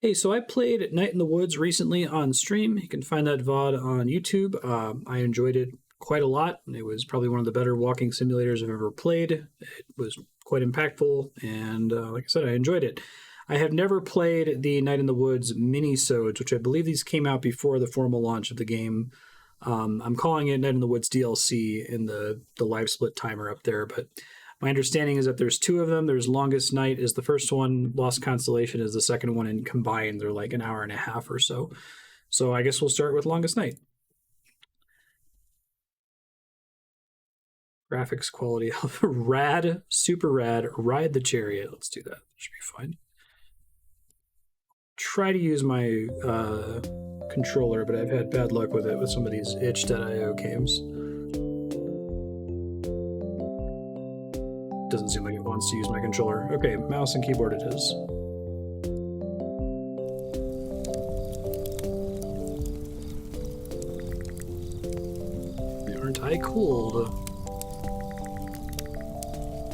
Hey, so I played Night in the Woods recently on stream. You can find that VOD on YouTube. I enjoyed it quite a lot. It was probably one of the better walking simulators I've ever played. It was quite impactful, and like I said, I enjoyed it. I have never played the Night in the Woods Minisodes, which I believe these came out before the formal launch of the game. I'm calling it Night in the Woods DLC in the live split timer up there, but my understanding is that there's two of them. There's Longest Night is the first one, Lost Constellation is the second one, and combined they're like an hour and a half or so. So I guess we'll start with Longest Night. Graphics quality, rad, super rad. Ride the chariot. Let's do that. Should be fine. Try to use my controller, but I've had bad luck with it with some of these itch.io games. Doesn't seem like it wants to use my controller. Okay, mouse and keyboard it is. Aren't I cold?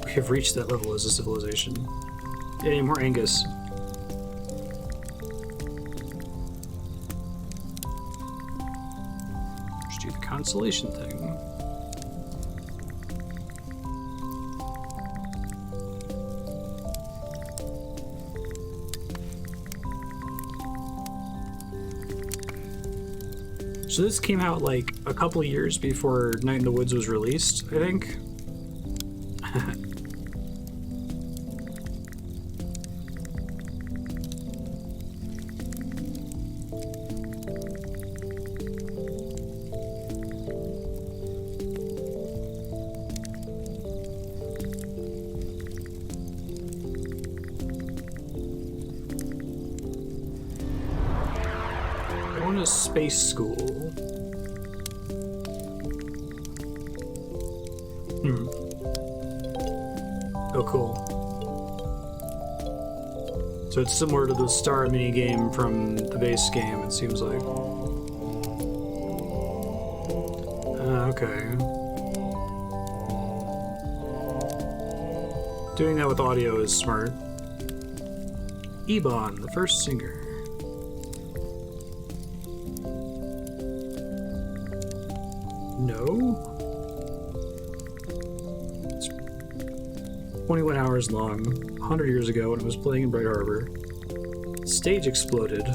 We have reached that level as a civilization. Any more Angus? Let's do the Constellation thing. So this came out like a couple years before Night in the Woods was released, I think. Going to space school. Oh, cool. So it's similar to the star minigame from the base game, it seems like. Okay. Doing that with audio is smart. Ebon, the first singer. No? 21 hours long, 100 years ago when it was playing in Bright Harbor. The stage exploded.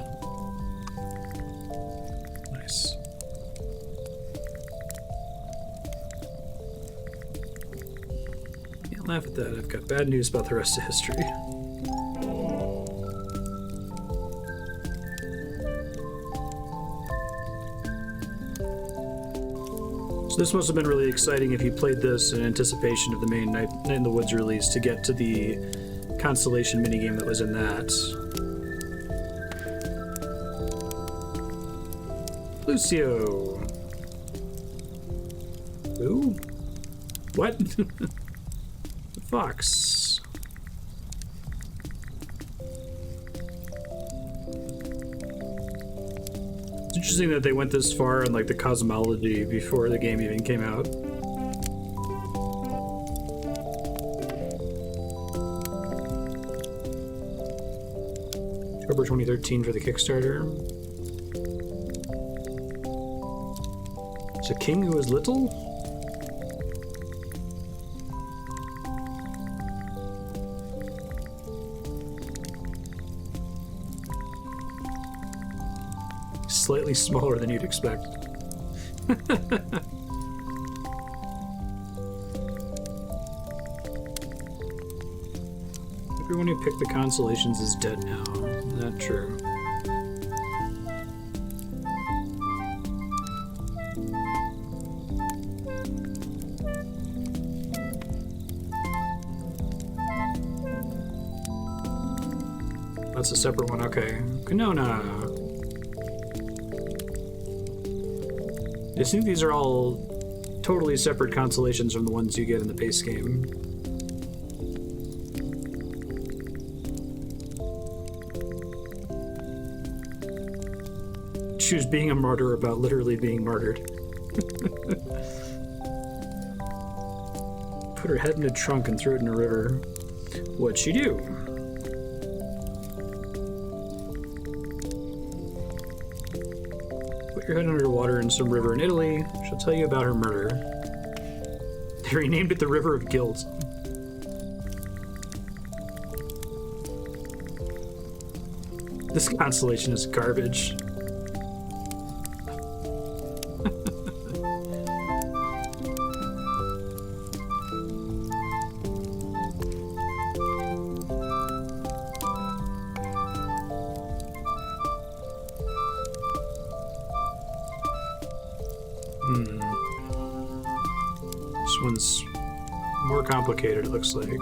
Nice. Can't laugh at that. I've got bad news about the rest of history. This must have been really exciting if you played this in anticipation of the main Night in the Woods release to get to the Constellation minigame that was in that. Lucio. Who? What? Fox. It's interesting that they went this far in like the cosmology before the game even came out. October 2013 for the Kickstarter. It's a king who was little? Slightly smaller than you'd expect. Everyone who picked the Constellations is dead now. Not true. That's a separate one, okay. Kanona. I think these are all totally separate constellations from the ones you get in the base game. Choose being a martyr about literally being martyred. Put her head in a trunk and threw it in a river. What'd she do? your head underwater in some river in Italy. She'll tell you about her murder. They renamed it the River of Guilt. This constellation is garbage. This one's more complicated, it looks like. I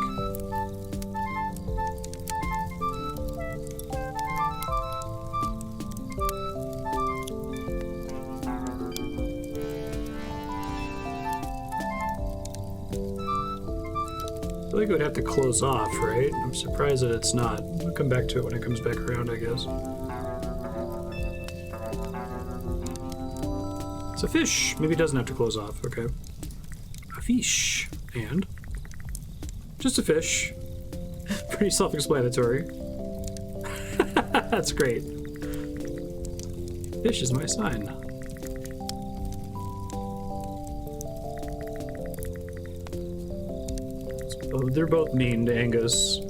feel like it would have to close off, right? I'm surprised that it's not. We'll come back to it when it comes back around, I guess. It's a fish. Maybe it doesn't have to close off. Okay. A fish. And? Just a fish. Pretty self-explanatory. That's great. Fish is my sign. Oh, they're both mean to Angus.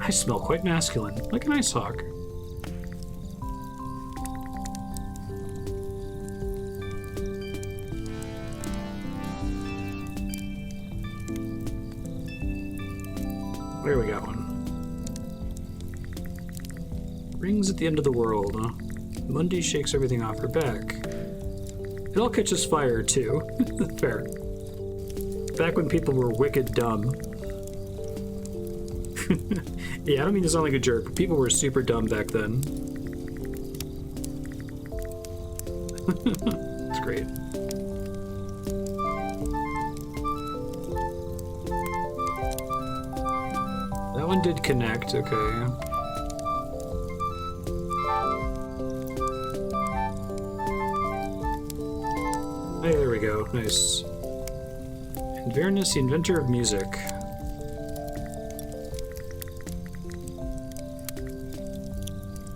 I smell quite masculine, like an ice hawk. There we got one. Rings at the end of the world, huh? Mundi shakes everything off her back. It all catches fire, too. Fair. Back when people were wicked dumb. Yeah, I don't mean to sound like a jerk, but people were super dumb back then. It's great. That one did connect, okay. Hey, there we go, nice. Inverness, the inventor of music.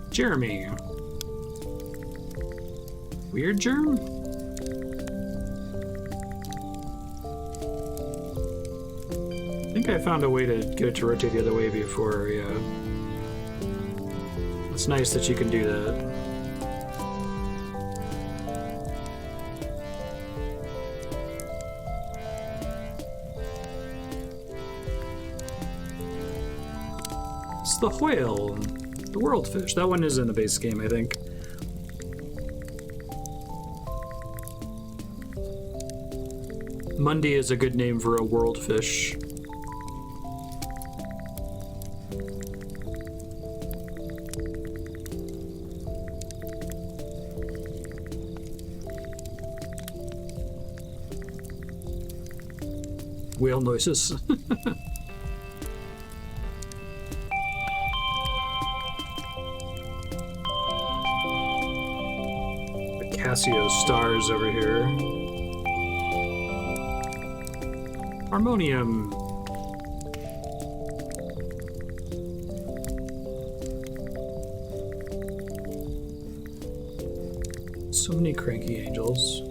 Jeremy. Weird germ? I think I found a way to get it to rotate the other way before, yeah. It's nice that you can do that. It's the whale. The world fish. That one is in the base game, I think. Mundi is a good name for a world fish. Whale noises. Casio stars over here. Harmonium. So many cranky angels.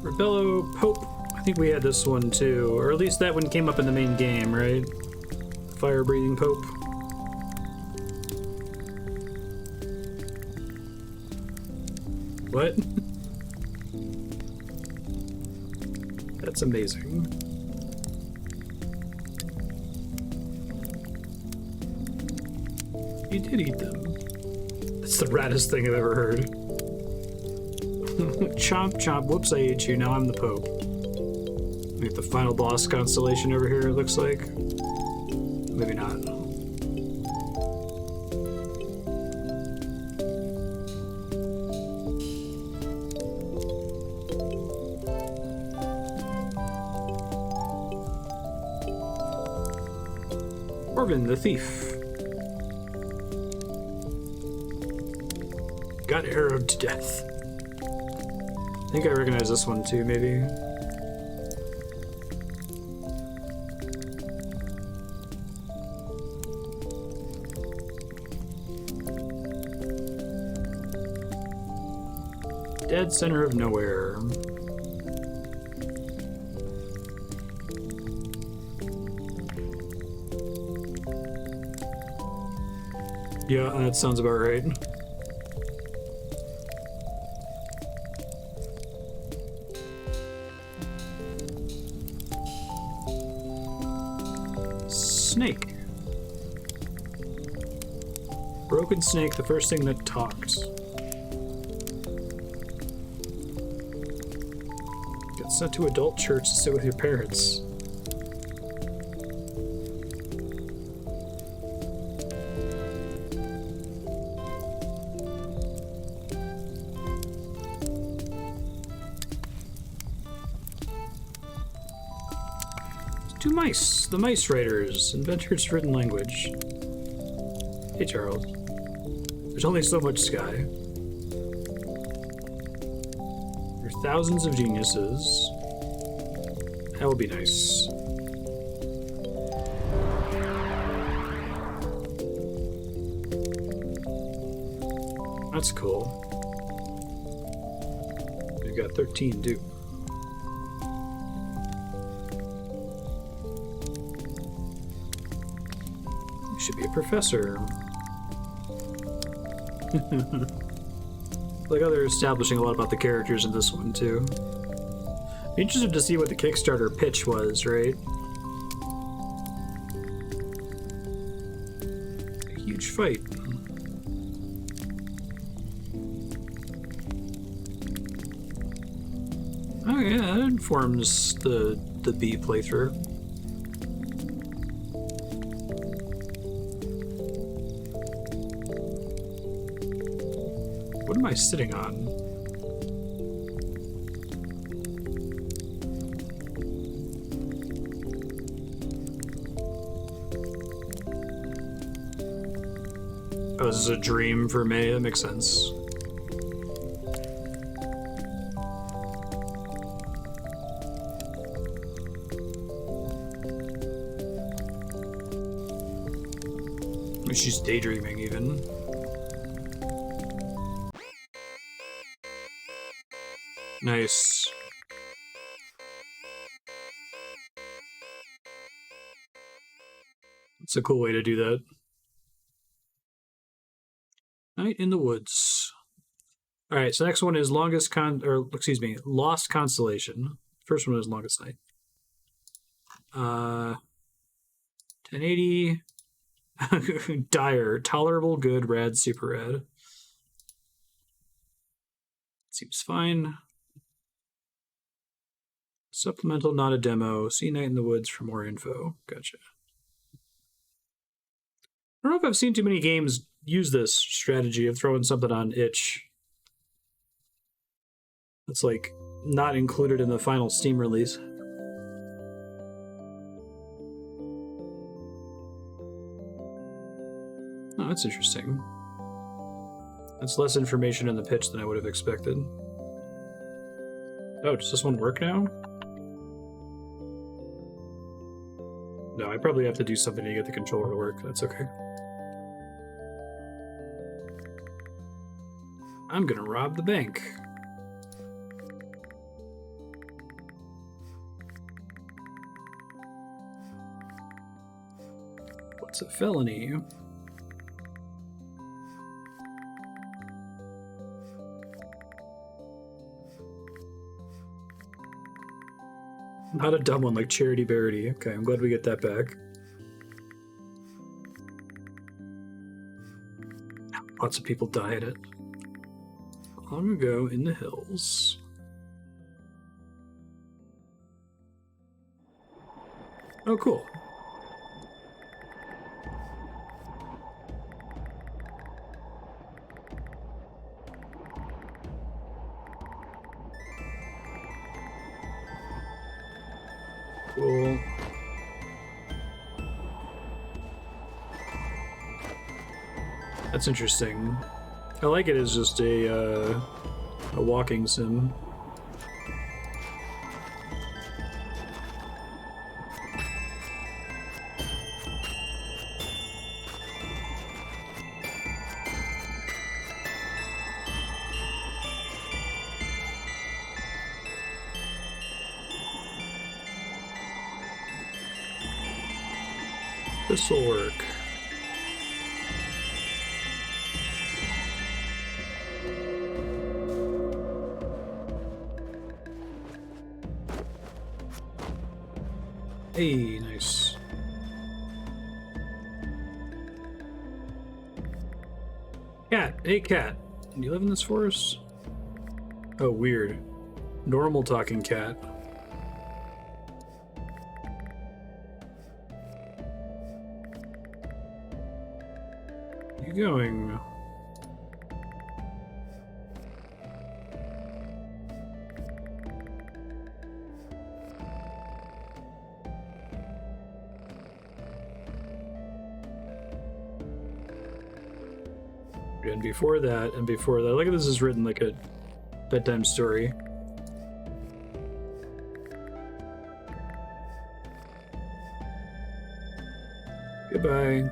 Rebello Pope. I think we had this one too, or at least that one came up in the main game, right? Fire-breathing Pope. What? That's amazing. He did eat them. That's the raddest thing I've ever heard. Chomp, chomp, whoops, I ate you, now I'm the Pope. We have the final boss Constellation over here, it looks like. Maybe not. Orvin the Thief. Got arrowed to death. I think I recognize this one too, maybe. Dead center of nowhere. Yeah, that sounds about right. Snake. Broken snake, the first thing that talks. Get sent to adult church to sit with your parents. Two mice, the Mice Writers, inventors written language. Hey, Charles. There's only so much sky. There are thousands of geniuses. That will be nice. That's cool. We've got 13 due. Should be a professor. Like how they're establishing a lot about the characters in this one too. Be interested to see what the Kickstarter pitch was, right? A huge fight. Oh yeah, that informs the B playthrough. What am I sitting on? Oh, this is a dream for May. That makes sense. She's daydreaming even. Nice. It's a cool way to do that. Night in the Woods. All right, so next one is Lost Constellation. First one is Longest Night. 1080. Dire. Tolerable, good, rad, super rad. Seems fine. Supplemental, not a demo. See Night in the Woods for more info. Gotcha. I don't know if I've seen too many games use this strategy of throwing something on itch. That's like not included in the final Steam release. Oh, that's interesting. That's less information in the pitch than I would have expected. Oh, does this one work now? No, I probably have to do something to get the controller to work. That's okay. I'm gonna rob the bank. What's a felony? Not a dumb one like Charity Verity. Okay, I'm glad we get that back. Lots of people die at it. Long ago in the hills. Oh, cool. Cool. That's interesting. I like it as just a walking sim. This'll work. Hey, nice. Cat, hey cat. Do you live in this forest? Oh, weird. Normal talking cat. You going? And before that, look at this is written like a bedtime story. Goodbye.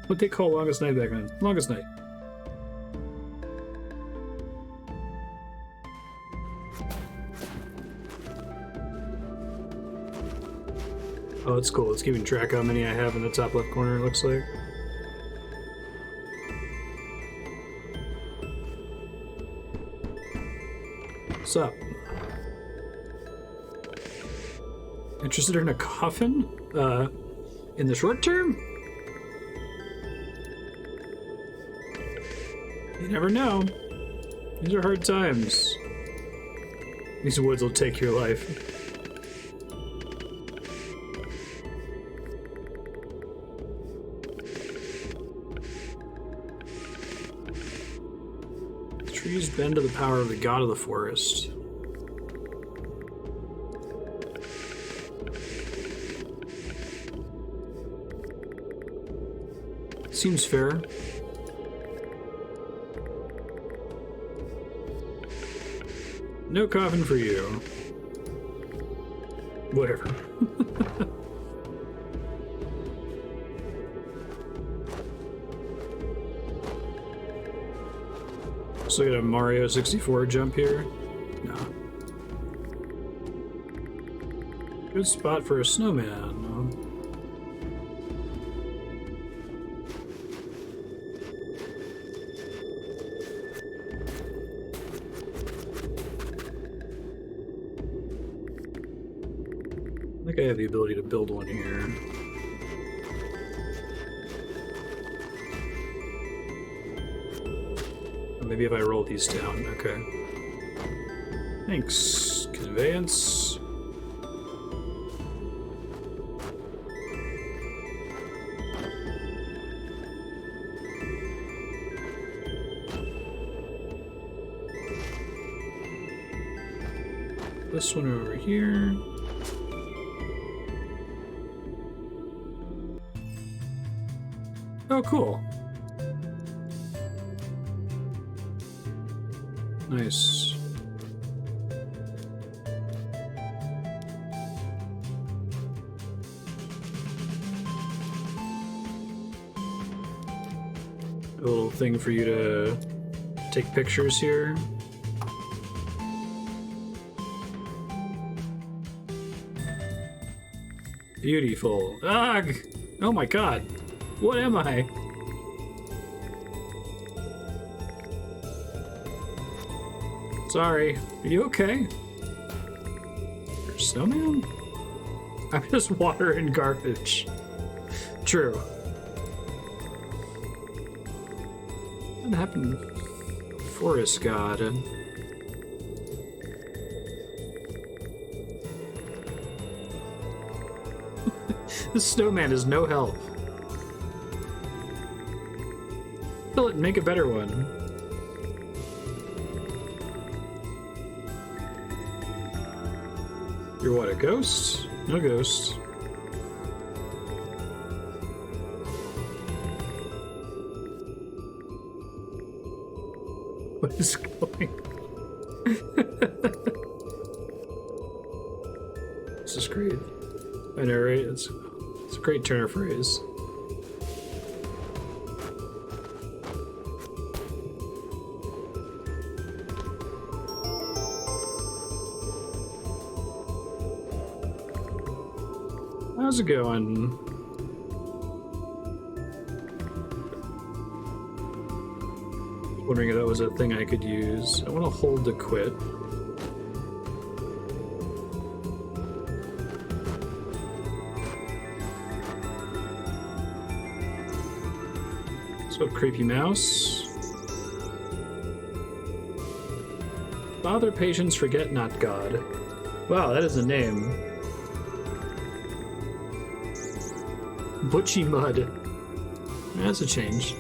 What they call Longest Night back then? Longest Night. Oh, it's cool. It's keeping track how many I have in the top left corner, it looks like. What's up? Interested in a coffin? In the short term? You never know. These are hard times. These woods will take your life. Trees bend to the power of the god of the forest. Seems fair. No coffin for you. Whatever. So get a Mario 64 jump here? No. Good spot for a snowman. I think I have the ability to build one here. Maybe if I roll these down, okay. Thanks. Conveyance. This one over here. Oh, cool. Nice. A little thing for you to take pictures here. Beautiful. Ugh! Oh my god. What am I? Sorry. Are you okay? You're a snowman? I'm just water and garbage. True. What happened? Forest god. The snowman is no help. Kill it and make a better one. You're what, a ghost? No ghost. What is going? This is great. I know, right? It's a great turn of phrase. How's it going? Wondering if that was a thing I could use. I want to hold to quit. So, creepy mouse. Father, patience, forget not God. Wow, that is a name. Butchy Mud. That's a change.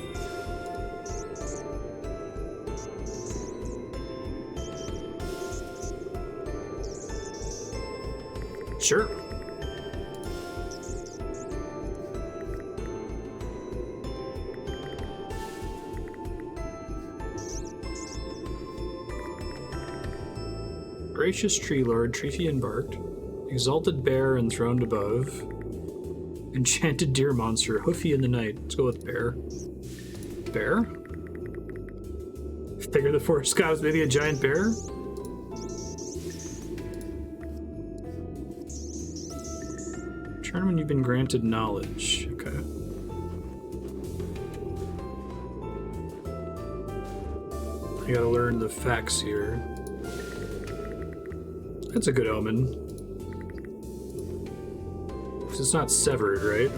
Sure. Gracious tree lord, treefy embarked, exalted bear enthroned above, enchanted deer monster, hoofy in the night. Let's go with bear. Bear? Figure the forest god was maybe a giant bear? Turn when you've been granted knowledge. Okay. I gotta learn the facts here. That's a good omen. 'Cause it's not severed, right?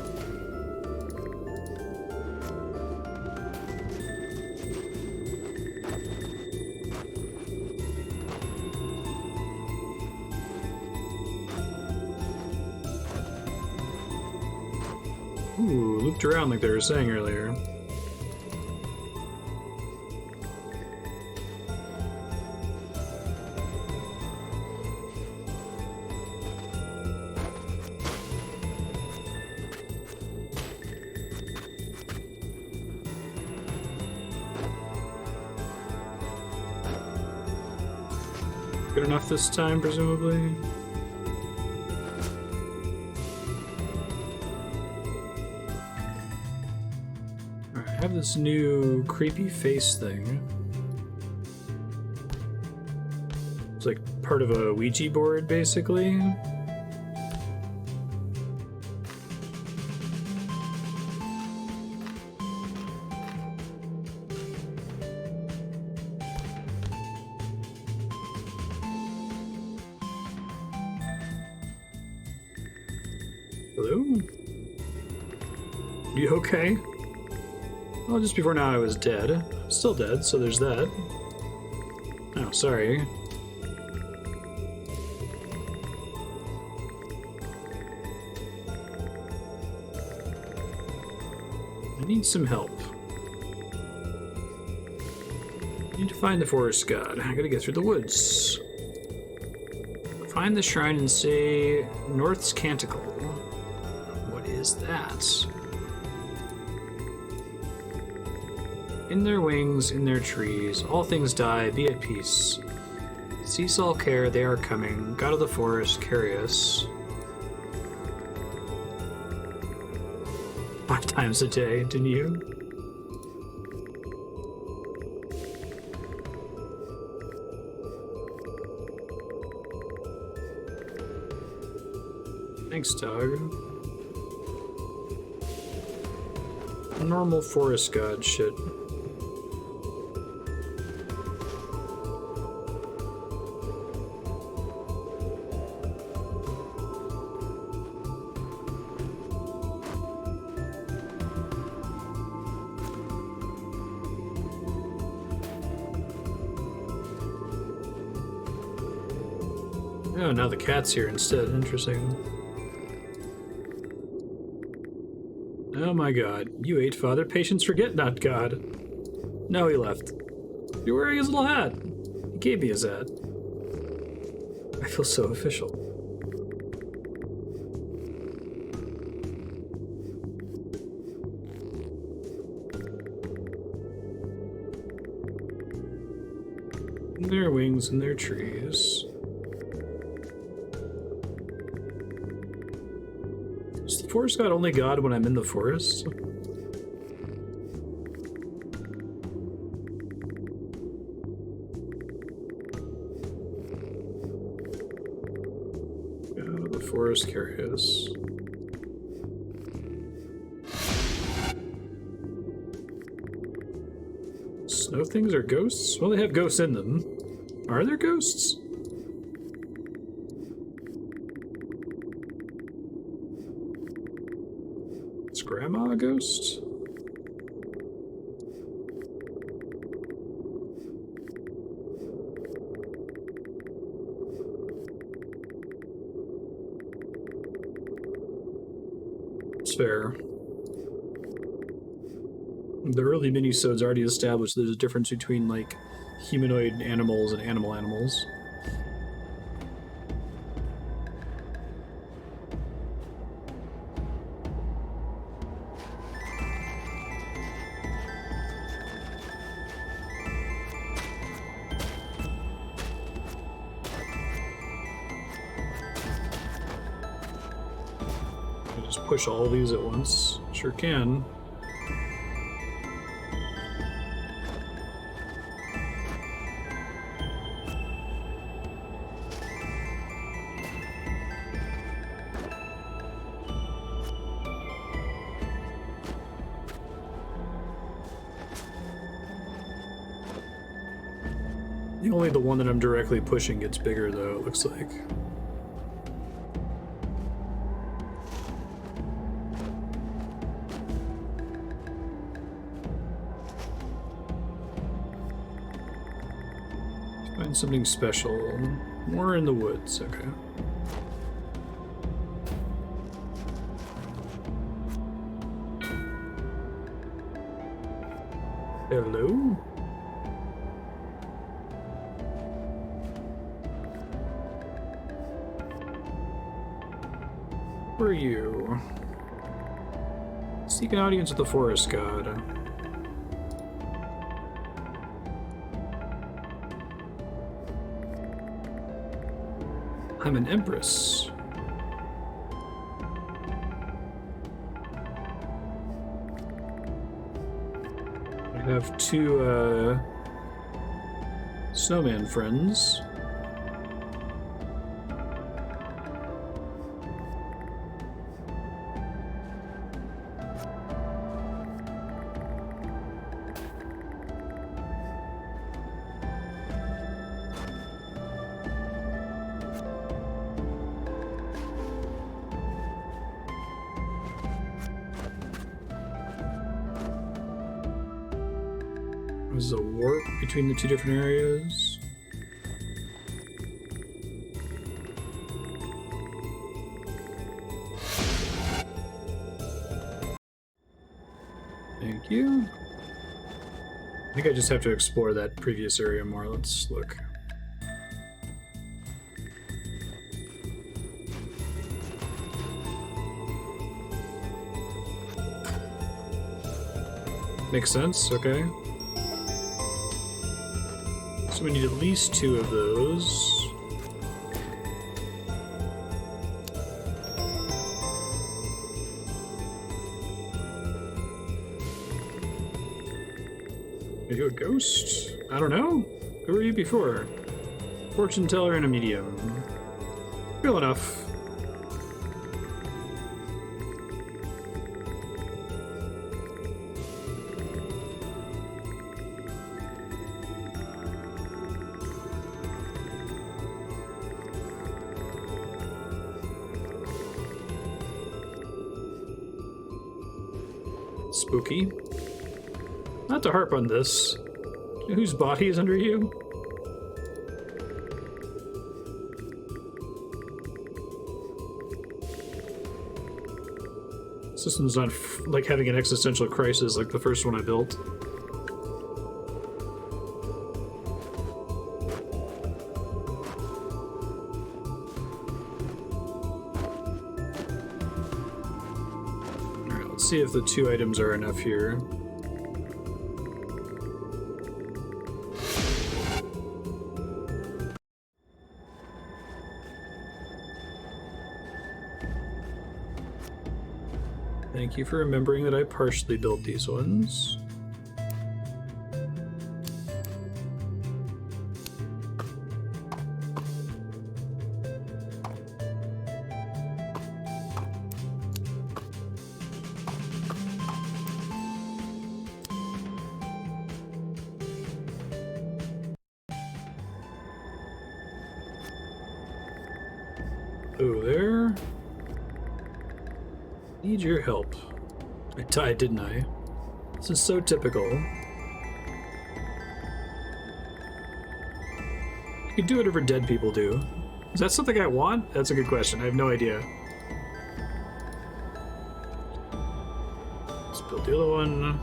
Ooh, looped around like they were saying earlier. Good enough this time, presumably. Alright, I have this new creepy face thing. It's like part of a Ouija board, basically. Hello? You okay? Well, just before now I was dead. I'm still dead, so there's that. Oh, sorry. I need some help. I need to find the forest god. I gotta get through the woods. Find the shrine and say North's Canticle. What is that? In their wings, in their trees, all things die, be at peace. Cease all care, they are coming. God of the forest, carry us. 5 times a day, didn't you? Thanks, dog. Normal forest god shit. Oh, now the cat's here instead. Interesting. Oh my god. You ate Father. Patience forget not God. No, he left. You're wearing his little hat. He gave me his hat. I feel so official. Their wings and their trees. Is the forest god only god when I'm in the forest? The forest curious. Snow things are ghosts? Well, they have ghosts in them. Are there ghosts? Is Grandma a ghost? It's fair. The early Minisodes already established there's a difference between, like, humanoid animals and animals. I just push all these at once. Sure can. Only the one that I'm directly pushing gets bigger, though, it looks like. Find something special. More in the woods, okay. Hello? Who are you? Seek an audience with the forest god. I'm an empress. I have two snowman friends. There's a warp between the two different areas. Thank you. I think I just have to explore that previous area more. Let's look. Makes sense, okay. So we need at least two of those. Are you a ghost? I don't know. Who were you before? Fortune teller and a medium. Real enough. Spooky. Not to harp on this. Whose body is under you? System's not like having an existential crisis like the first one I built. Alright, let's see if the 2 items are enough here. Thank you for remembering that I partially built these ones. Oh, there. Need your help. I died, didn't I? This is so typical. You can do whatever dead people do. Is that something I want? That's a good question. I have no idea. Let's build the other one.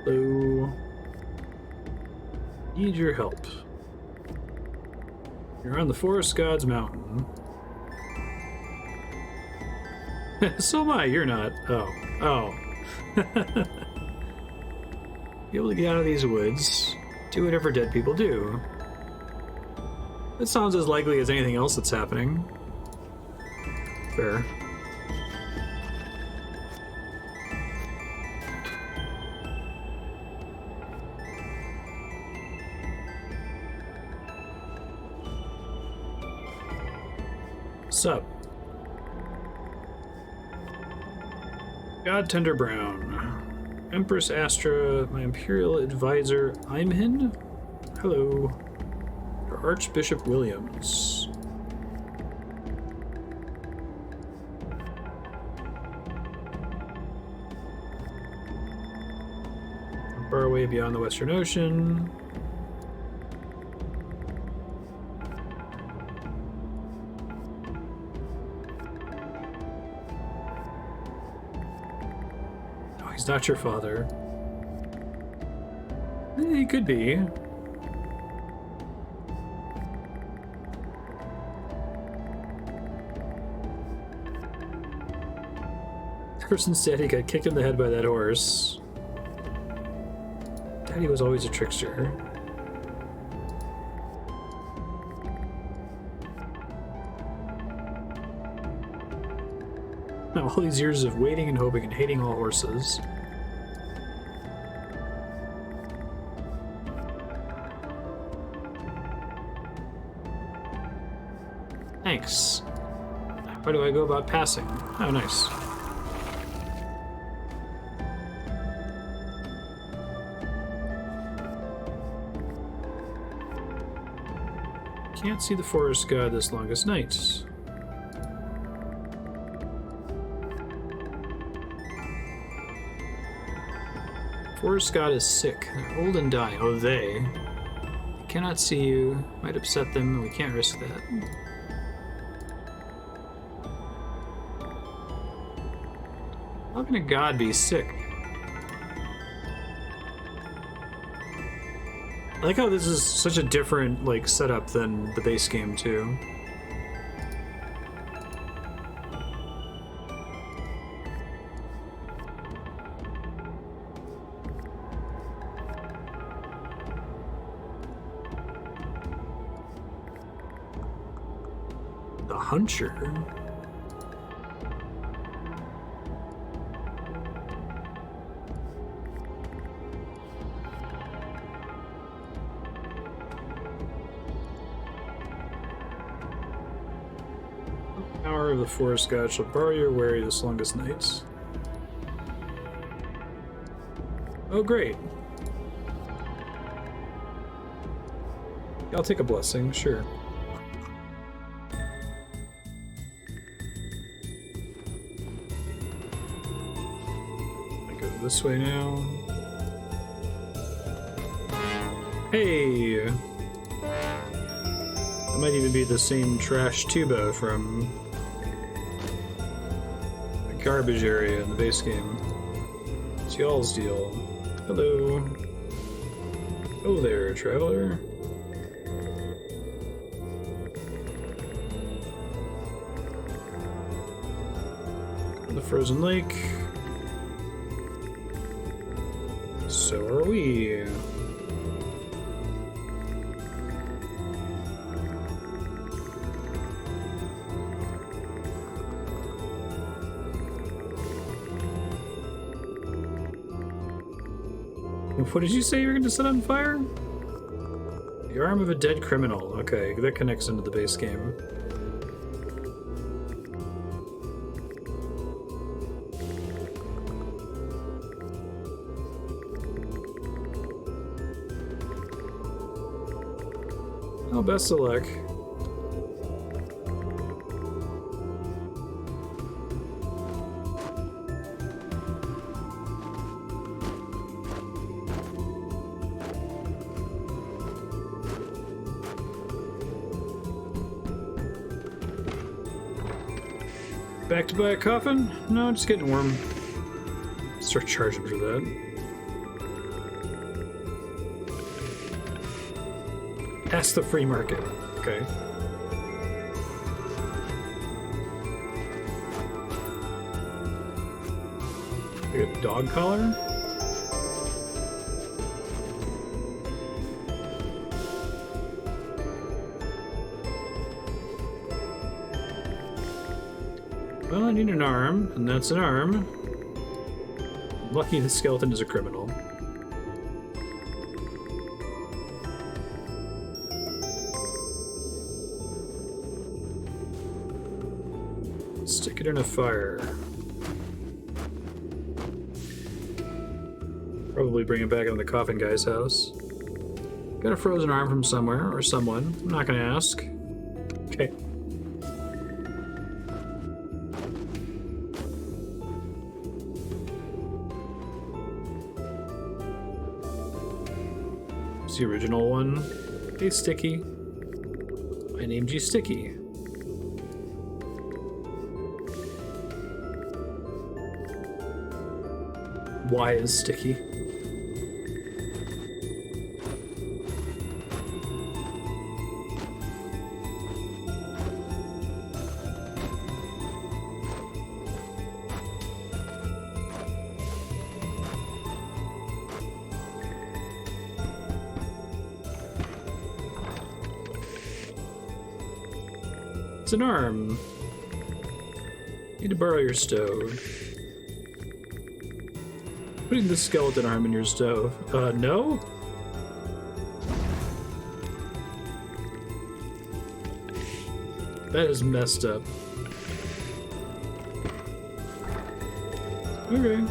Hello. Need your help. You're on the Forest God's Mountain. So am I, you're not. Oh. Oh. Be able to get out of these woods. Do whatever dead people do. That sounds as likely as anything else that's happening. Fair. Sup? Godtender Brown. Empress Astra, my Imperial Advisor Imhin. Hello. Archbishop Williams. Far away beyond the Western Ocean. Not your father. He could be. The person said he got kicked in the head by that horse. Daddy was always a trickster. Now, all these years of waiting and hoping and hating all horses. Thanks. How do I go about passing? Oh, nice. Can't see the forest god this longest night. Forest god is sick. They're old and dying. Oh, they. They cannot see you. Might upset them, and we can't risk that. How can a god be sick? I like how this is such a different, like, setup than the base game, too. The Huncher? Power of the forest god shall borrow your wary this longest nights. Oh, great. I'll take a blessing, sure. I go this way now. Hey! It might even be the same trash tuba from the garbage area in the base game. It's y'all's deal. Hello. Oh there, traveler. The frozen lake. So are we. What did you say you were going to set on fire? The arm of a dead criminal. Okay, that connects into the base game. Oh, best of luck. Back to buy a coffin? No, just getting warm. Start charging for that. That's the free market. Okay. We got dog collar? Well, I need an arm, and that's an arm. Lucky the skeleton is a criminal. Stick it in a fire. Probably bring it back into the coffin guy's house. Got a frozen arm from somewhere, or someone. I'm not gonna ask. Okay. It's the original one. Hey, Sticky. I named you Sticky. Why is Sticky? It's an arm. Need to borrow your stove. Putting the skeleton arm in your stove. No? That is messed up. Okay.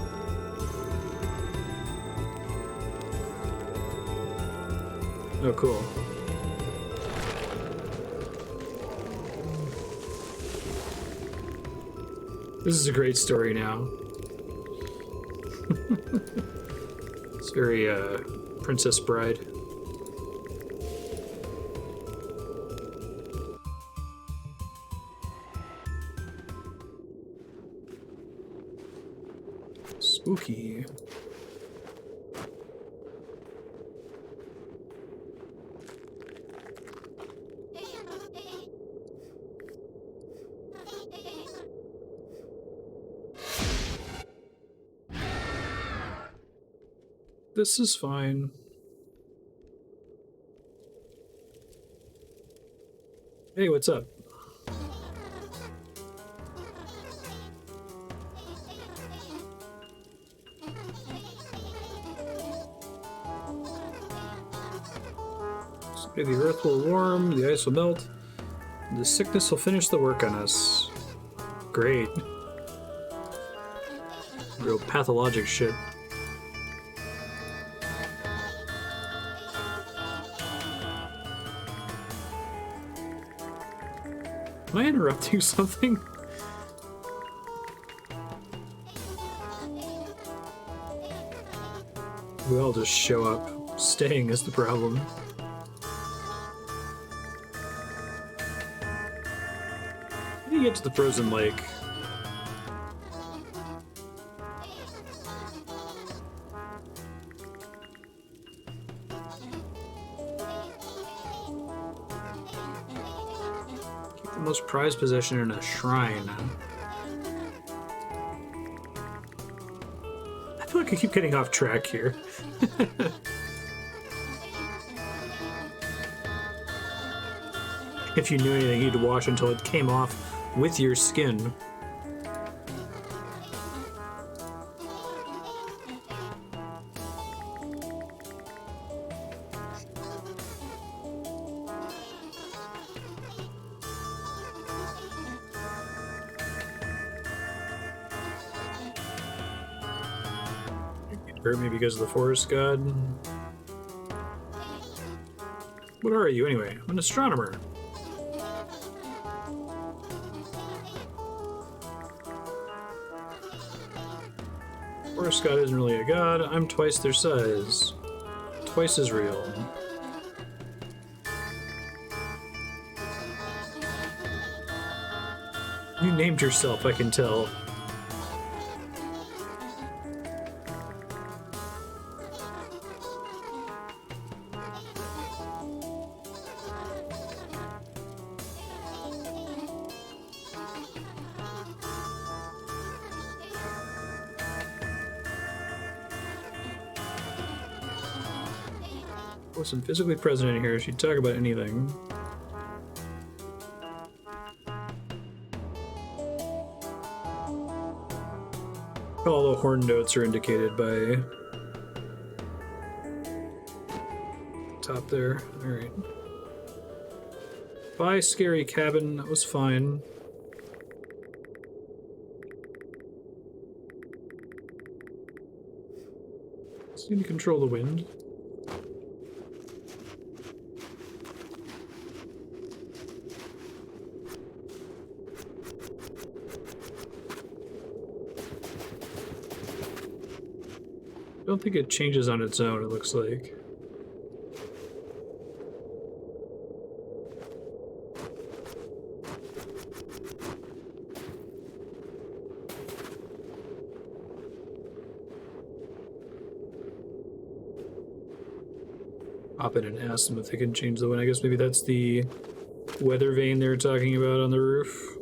Oh, cool. This is a great story now. It's very, Princess Bride. Spooky. This is fine. Hey, what's up? The earth will warm, the ice will melt, and the sickness will finish the work on us. Great. Real pathologic shit. Am I interrupting something? We all just show up. Staying is the problem. How do you get to the frozen lake? Keep the most prized possession in a shrine. I feel like I keep getting off track here. If you knew anything, you'd wash until it came off with your skin. Hurt me because of the forest god. What are you anyway? I'm an astronomer. Forest god isn't really a god. I'm twice their size. Twice as real. You named yourself, I can tell. Wasn't physically present in here. She'd talk about anything. All the horn notes are indicated by top there. All right. Bye, scary cabin. That was fine. Just need to control the wind. I don't think it changes on its own, it looks like. Pop in and ask them if they can change the wind. I guess maybe that's the weather vane they were talking about on the roof.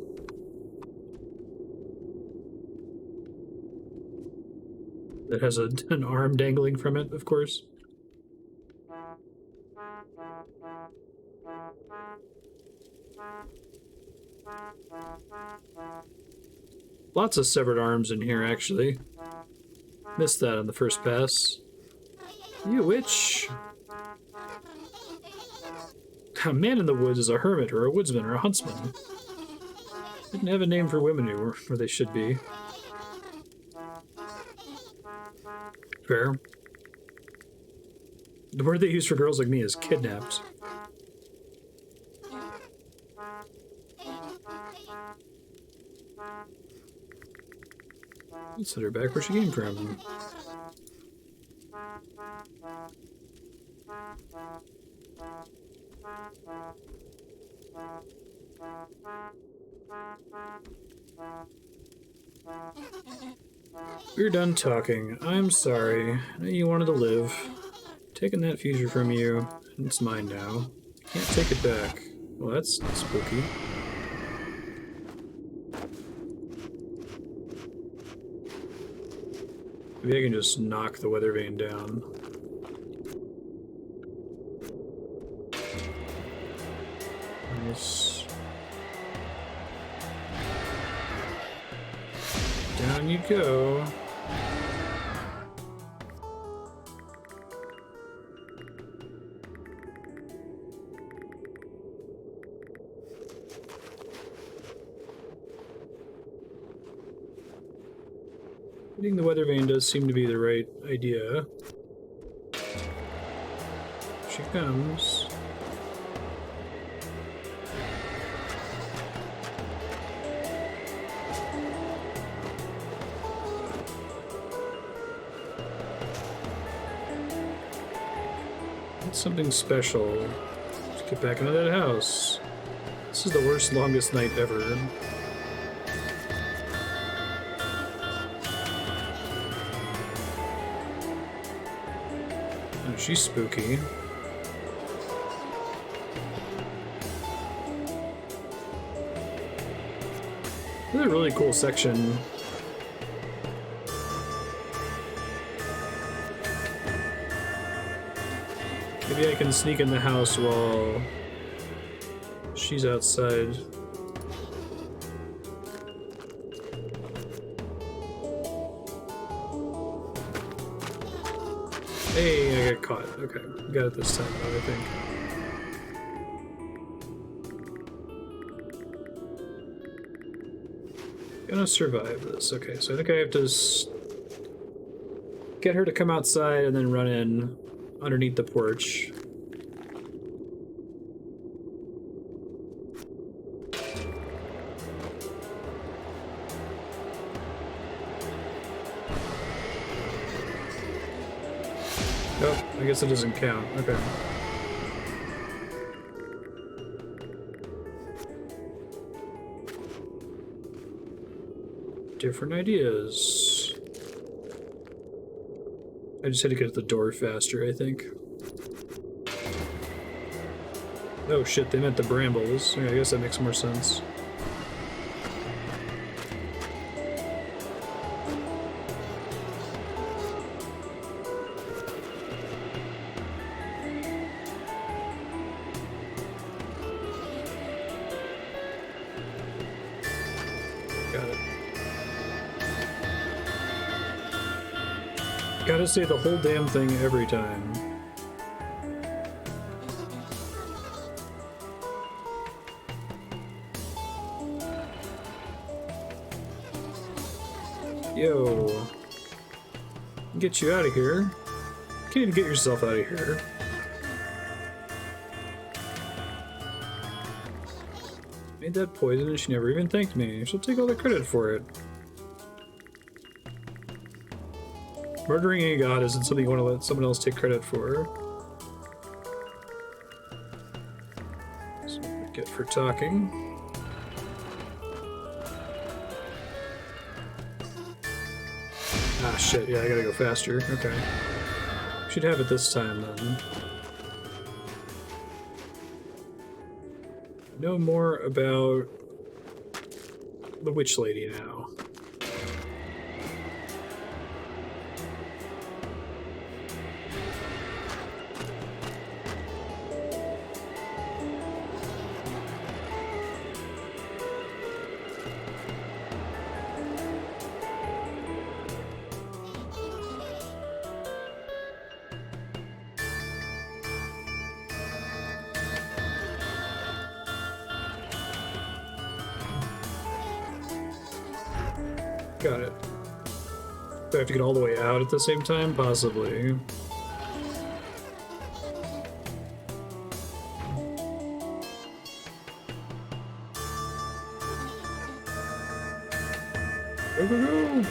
That has an arm dangling from it, of course. Lots of severed arms in here, actually. Missed that on the first pass. You witch! A man in the woods is a hermit, or a woodsman, or a huntsman. Didn't have a name for women where they should be. Fair. The word they use for girls like me is kidnapped. Let's set her back where she came from. We're done talking. I'm sorry. I know you wanted to live. Taking that future from you, and it's mine now. Can't take it back. Well, that's spooky. Maybe I can just knock the weather vane down. Nice. Down you go. Hitting the weather vane does seem to be the right idea. Here she comes. It's something special. Let's get back into that house. This is the worst, longest night ever. Oh, she's spooky. This is a really cool section. Maybe I can sneak in the house while she's outside. Hey, I got caught. Okay, got it this time, though, I think. Gonna survive this. Okay, so I think I have to get her to come outside and then run in underneath the porch. Oh, I guess it doesn't count. Okay. Different ideas. I just had to get to the door faster, I think. Oh shit, they meant the brambles. Okay, I guess that makes more sense. Got it. Gotta say the whole damn thing every time. Yo. Get you out of here. Can't even get yourself out of here. Made that poison and she never even thanked me. She'll take all the credit for it. Murdering a god isn't something you want to let someone else take credit for. So get for talking. Ah shit, yeah, I gotta go faster. Okay. Should have it this time then. Know more about the witch lady now. Got it. Do I have to get all the way out at the same time? Possibly. Go, go, go!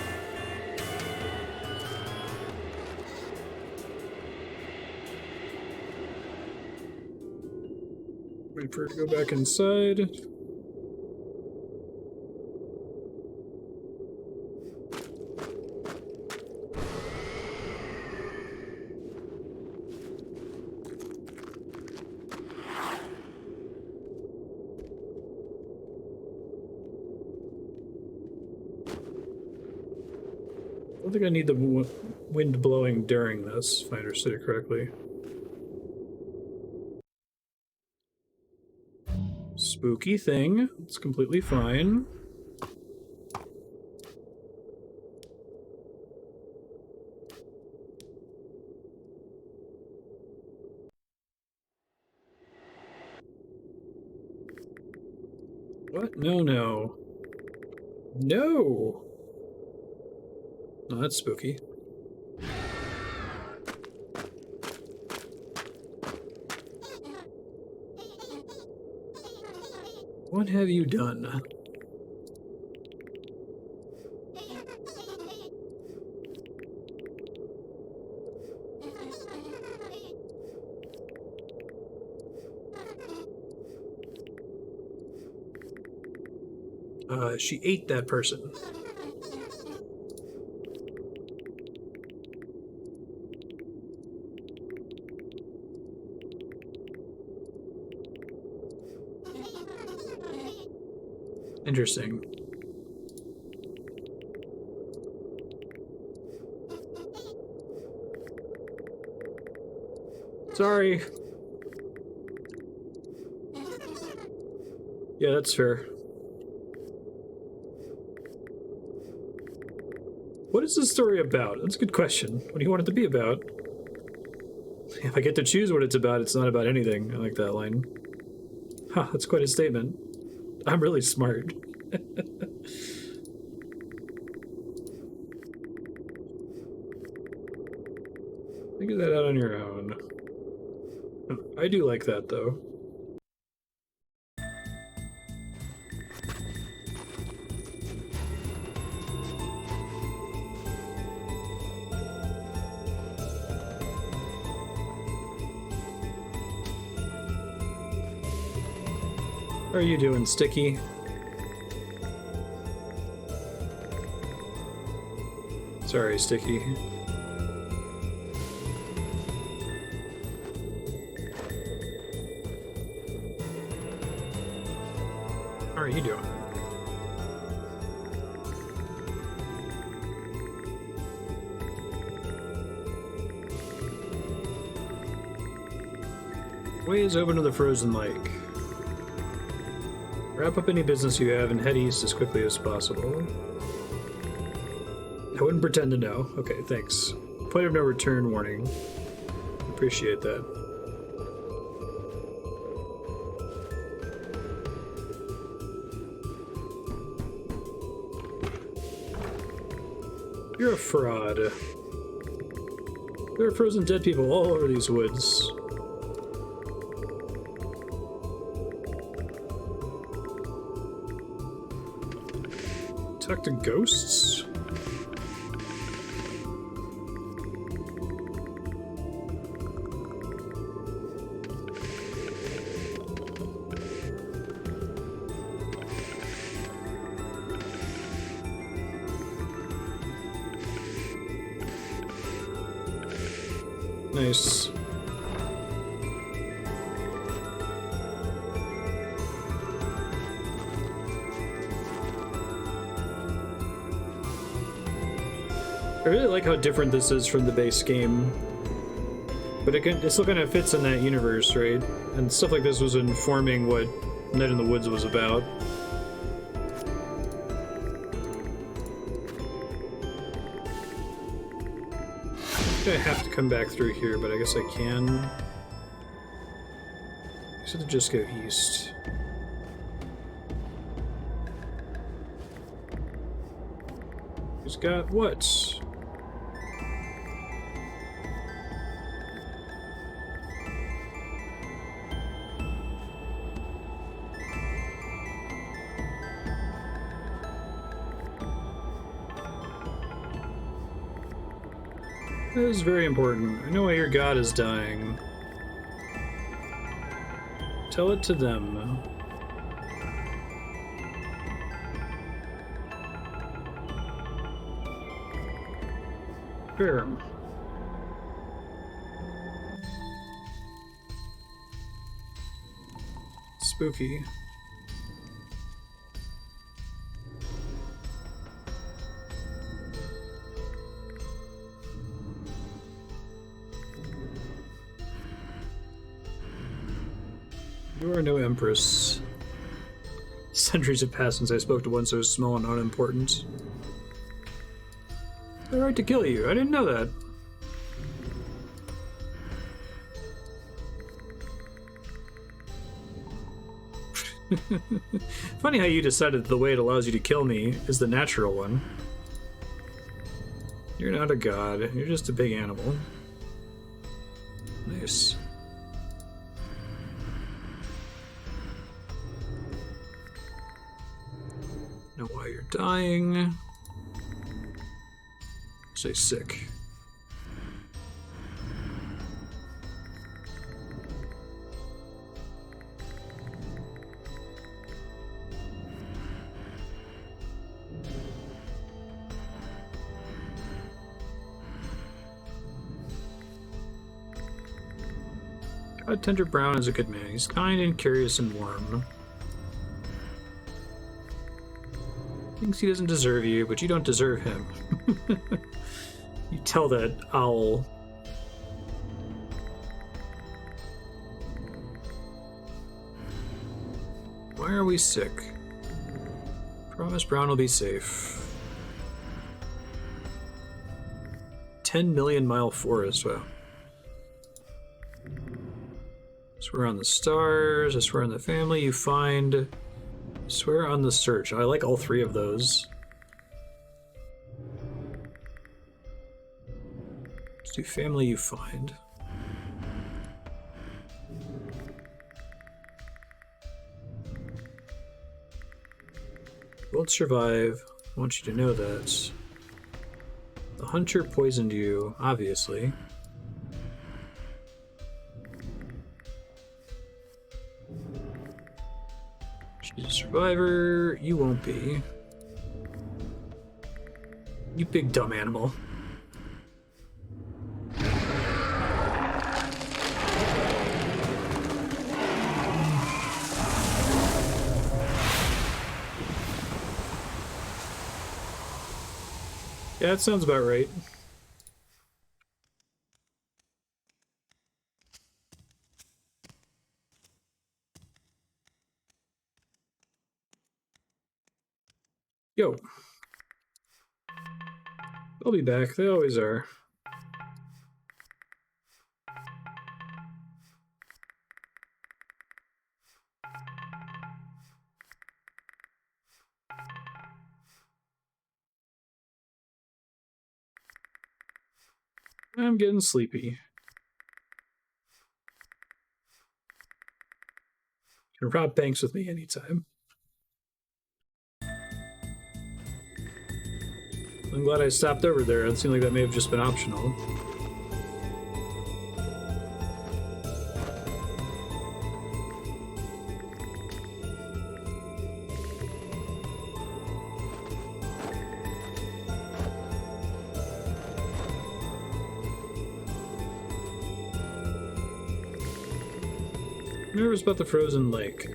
Wait for it to go back inside. I don't think I need the wind blowing during this, if I understood it correctly. Spooky thing. It's completely fine. What? No, no. No! Oh, that's spooky. What have you done? She ate that person. Interesting. Sorry. Yeah, that's fair. What is this story about? That's a good question. What do you want it to be about? If I get to choose what it's about, it's not about anything. I like that line. Huh, that's quite a statement. I'm really smart. Figure that out on your own. I do like that, though. How are you doing, Sticky? Sorry, Sticky. How are you doing? Way is open to the frozen lake. Wrap up any business you have and head east as quickly as possible. I wouldn't pretend to know. Okay, thanks. Point of no return warning. Appreciate that. You're a fraud. There are frozen dead people all over these woods. Talk to ghosts? Nice. I really like how different this is from the base game, but it still kind of fits in that universe, right? And stuff like this was informing what Night in the Woods was about. I have to come back through here, but I guess I can. I guess I have to just go east. Who's got what? That is very important. I know why your god is dying. Tell it to them. Fair. Spooky. You are no empress. Centuries have passed since I spoke to one so small and unimportant. They're right to kill you. I didn't know that. Funny how you decided that the way it allows you to kill me is the natural one. You're not a god. You're just a big animal. Nice. Know why you're dying. Say sick. Godtender Brown is a good man. He's kind and curious and warm. Thinks he doesn't deserve you, but you don't deserve him. You tell that owl. Why are we sick? Promise Brown will be safe. 10 million mile forest, wow. Swear on the stars, I swear on the family you find. Swear on the search. I like all three of those. Let's do family you find. You won't survive. I want you to know that. The Huncher poisoned you, obviously. She's a survivor. You won't be. You big dumb animal. Yeah, that sounds about right. Yo. They'll be back. They always are. I'm getting sleepy. You can rob banks with me anytime. I'm glad I stopped over there. It seemed like that may have just been optional. Nervous about the frozen lake.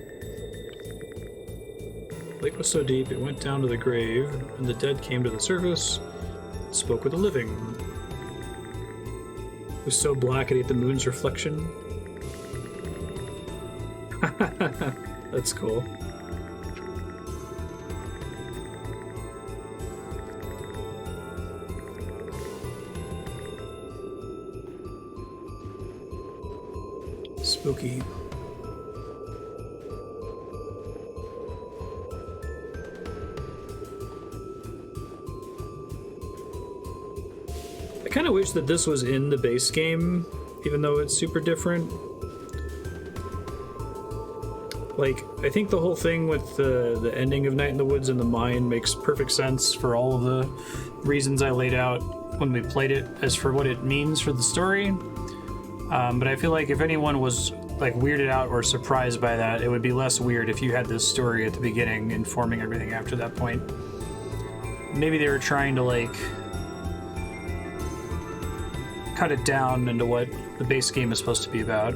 The lake was so deep it went down to the grave, and the dead came to the surface and spoke with the living. It was so black it ate the moon's reflection. That's cool. Spooky. I kind of wish that this was in the base game, even though it's super different. Like, I think the whole thing with the ending of Night in the Woods and the mine makes perfect sense for all of the reasons I laid out when we played it as for what it means for the story. But I feel like if anyone was like weirded out or surprised by that, it would be less weird if you had this story at the beginning informing everything after that point. Maybe they were trying to like cut it down into what the base game is supposed to be about.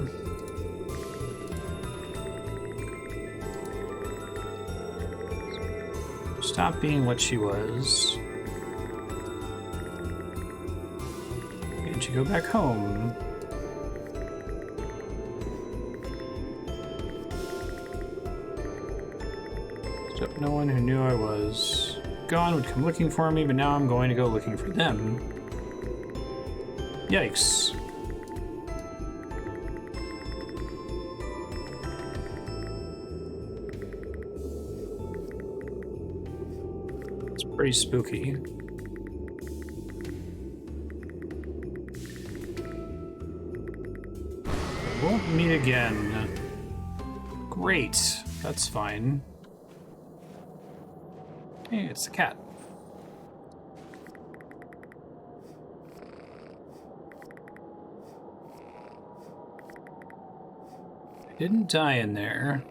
Stop being what she was. And she go back home. Except no one who knew I was gone would come looking for me, but now I'm going to go looking for them. Yikes. It's pretty spooky. Won't meet again. Great. That's fine. Hey, it's the cat. Didn't die in there.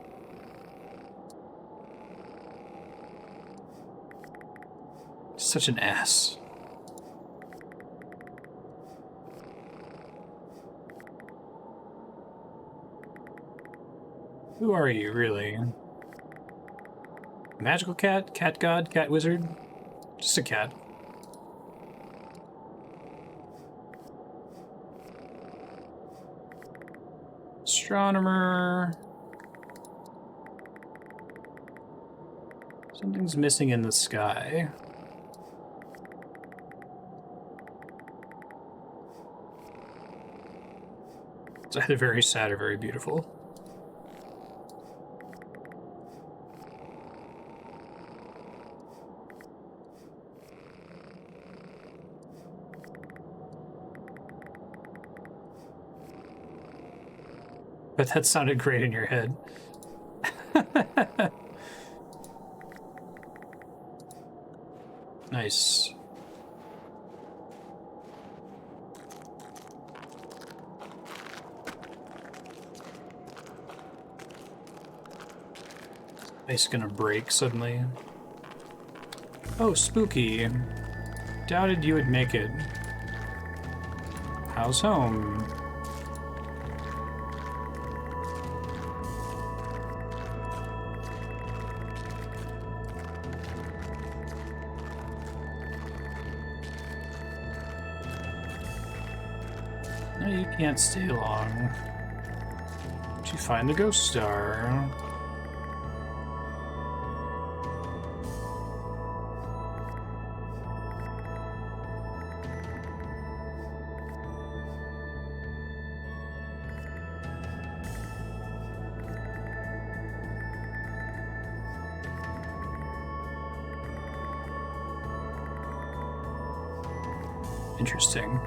Such an ass. Who are you, really? Magical cat? Cat god? Cat wizard? Just a cat. Astronomer. Something's missing in the sky. It's either very sad or very beautiful. But that sounded great in your head. Nice. Ice gonna break suddenly. Oh, spooky. Doubted you would make it. How's home? No, you can't stay long. Did you find the ghost star? Interesting.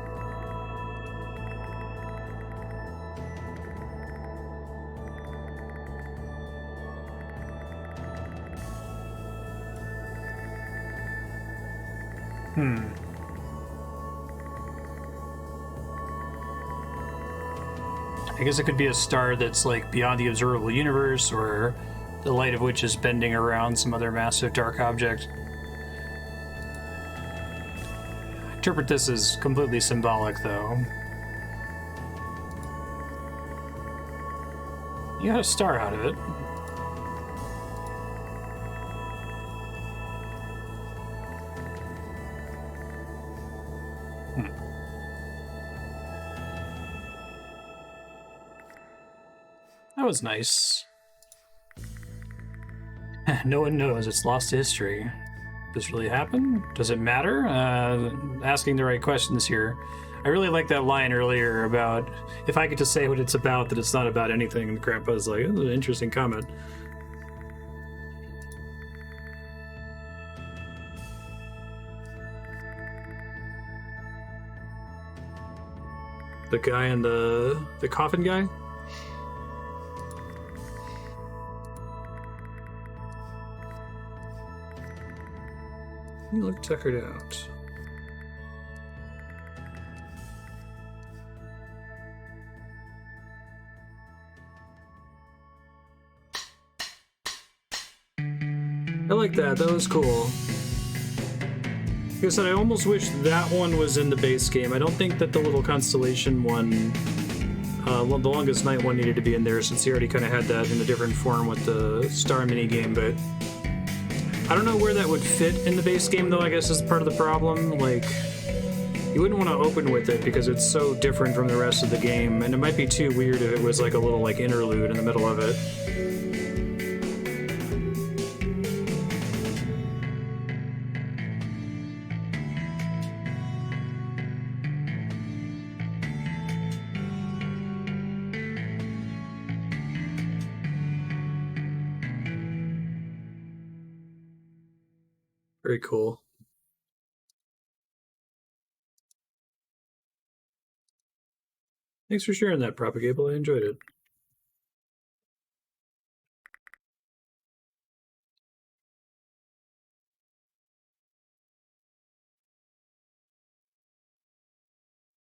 I guess it could be a star that's like beyond the observable universe, or the light of which is bending around some other massive dark object. I interpret this as completely symbolic, though. You got a star out of it. That was nice. No one knows. It's lost to history. Does this really happen? Does it matter? Asking the right questions here. I really like that line earlier about if I get to say what it's about, that it's not about anything. And Grandpa's like, that's an interesting comment. The guy in the coffin guy? You look tuckered out. I like that. That was cool. Like I said, I almost wish that one was in the base game. I don't think that the little Constellation one, the Longest Night one, needed to be in there, since he already kind of had that in a different form with the star minigame, but I don't know where that would fit in the base game, though, I guess is part of the problem. Like, you wouldn't want to open with it because it's so different from the rest of the game, and it might be too weird if it was like a little like interlude in the middle of it. Very cool. Thanks for sharing that, Propagable. I enjoyed it.